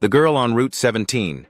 The girl on Route 17.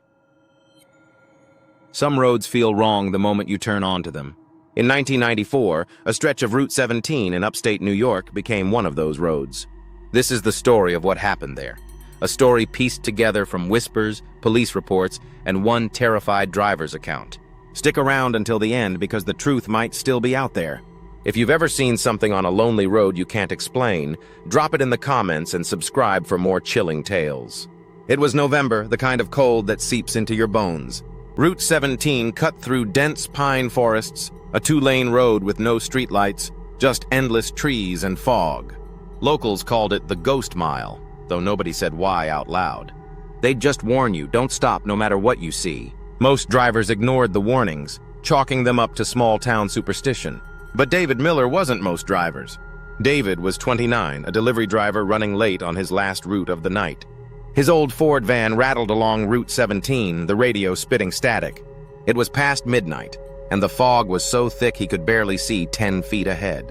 Some roads feel wrong the moment you turn onto them. In 1994, a stretch of Route 17 in upstate New York became one of those roads. This is the story of what happened there. A story pieced together from whispers, police reports, and one terrified driver's account. Stick around until the end because the truth might still be out there. If you've ever seen something on a lonely road you can't explain, drop it in the comments and subscribe for more chilling tales. It was November, the kind of cold that seeps into your bones. Route 17 cut through dense pine forests, a two-lane road with no streetlights, just endless trees and fog. Locals called it the Ghost Mile, though nobody said why out loud. They'd just warn you, don't stop no matter what you see. Most drivers ignored the warnings, chalking them up to small-town superstition. But David Miller wasn't most drivers. David was 29, a delivery driver running late on his last route of the night. His old Ford van rattled along Route 17, the radio spitting static. It was past midnight, and the fog was so thick he could barely see 10 feet ahead.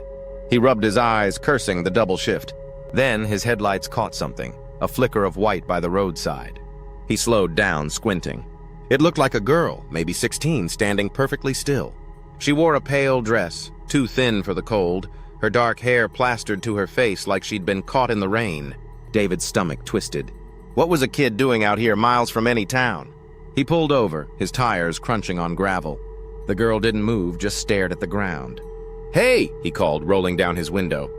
He rubbed his eyes, cursing the double shift. Then his headlights caught something, a flicker of white by the roadside. He slowed down, squinting. It looked like a girl, maybe 16, standing perfectly still. She wore a pale dress, too thin for the cold, her dark hair plastered to her face like she'd been caught in the rain. David's stomach twisted. What was a kid doing out here miles from any town? He pulled over, his tires crunching on gravel. The girl didn't move, just stared at the ground. "Hey!" he called, rolling down his window.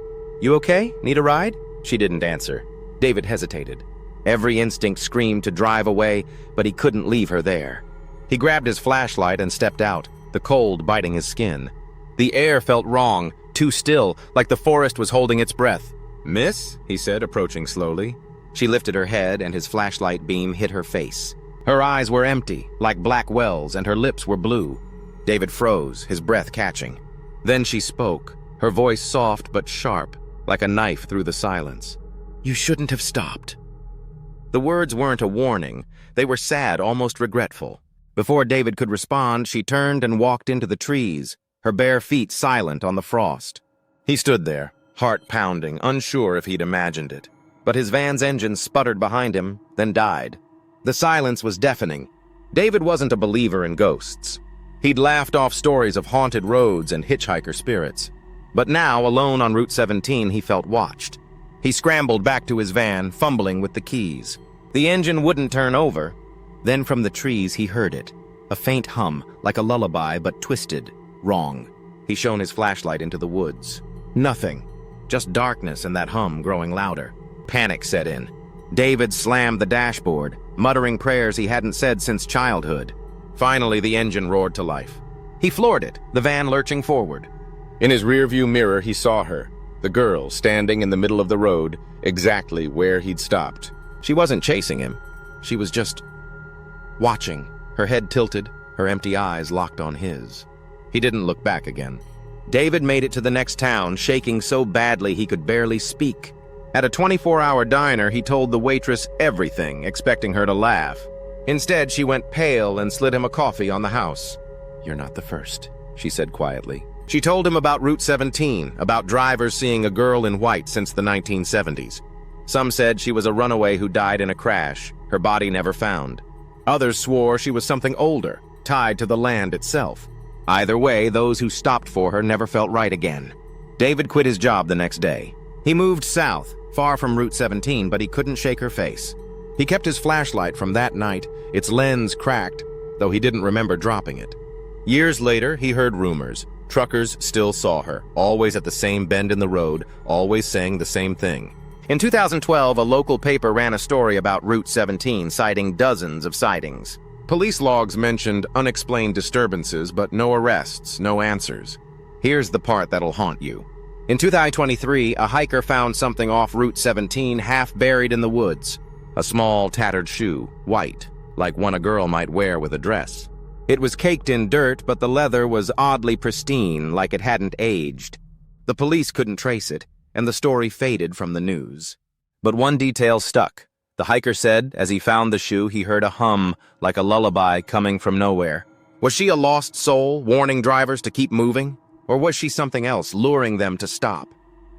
"You okay? Need a ride?" She didn't answer. David hesitated. Every instinct screamed to drive away, but he couldn't leave her there. He grabbed his flashlight and stepped out, the cold biting his skin. The air felt wrong, too still, like the forest was holding its breath. "Miss?" he said, approaching slowly. She lifted her head and his flashlight beam hit her face. Her eyes were empty, like black wells, and her lips were blue. David froze, his breath catching. Then she spoke, her voice soft but sharp, like a knife through the silence. "You shouldn't have stopped." The words weren't a warning. They were sad, almost regretful. Before David could respond, she turned and walked into the trees, her bare feet silent on the frost. He stood there, heart pounding, unsure if he'd imagined it. But his van's engine sputtered behind him, then died. The silence was deafening. David wasn't a believer in ghosts. He'd laughed off stories of haunted roads and hitchhiker spirits. But now, alone on Route 17, he felt watched. He scrambled back to his van, fumbling with the keys. The engine wouldn't turn over. Then from the trees he heard it. A faint hum, like a lullaby, but twisted, wrong. He shone his flashlight into the woods. Nothing. Just darkness and that hum growing louder. Panic set in. David slammed the dashboard, muttering prayers he hadn't said since childhood. Finally, the engine roared to life. He floored it, the van lurching forward. In his rearview mirror, he saw her, the girl standing in the middle of the road, exactly where he'd stopped. She wasn't chasing him. She was just watching, her head tilted, her empty eyes locked on his. He didn't look back again. David made it to the next town, shaking so badly he could barely speak. At a 24-hour diner, he told the waitress everything, expecting her to laugh. Instead, she went pale and slid him a coffee on the house. "You're not the first," she said quietly. She told him about Route 17, about drivers seeing a girl in white since the 1970s. Some said she was a runaway who died in a crash, her body never found. Others swore she was something older, tied to the land itself. Either way, those who stopped for her never felt right again. David quit his job the next day. He moved south, far from Route 17, but he couldn't shake her face. He kept his flashlight from that night, its lens cracked, though he didn't remember dropping it. Years later, he heard rumors. Truckers still saw her, always at the same bend in the road, always saying the same thing. In 2012, a local paper ran a story about Route 17, citing dozens of sightings. Police logs mentioned unexplained disturbances, but no arrests, no answers. Here's the part that'll haunt you. In 2023, a hiker found something off Route 17 half buried in the woods. A small, tattered shoe, white, like one a girl might wear with a dress. It was caked in dirt, but the leather was oddly pristine, like it hadn't aged. The police couldn't trace it, and the story faded from the news. But one detail stuck. The hiker said, as he found the shoe, he heard a hum, like a lullaby coming from nowhere. Was she a lost soul, warning drivers to keep moving? Or was she something else, luring them to stop?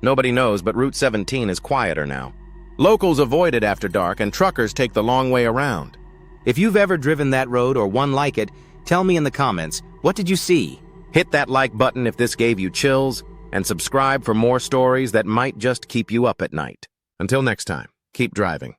Nobody knows, but Route 17 is quieter now. Locals avoid it after dark, and truckers take the long way around. If you've ever driven that road or one like it, tell me in the comments, what did you see? Hit that like button if this gave you chills, and subscribe for more stories that might just keep you up at night. Until next time, keep driving.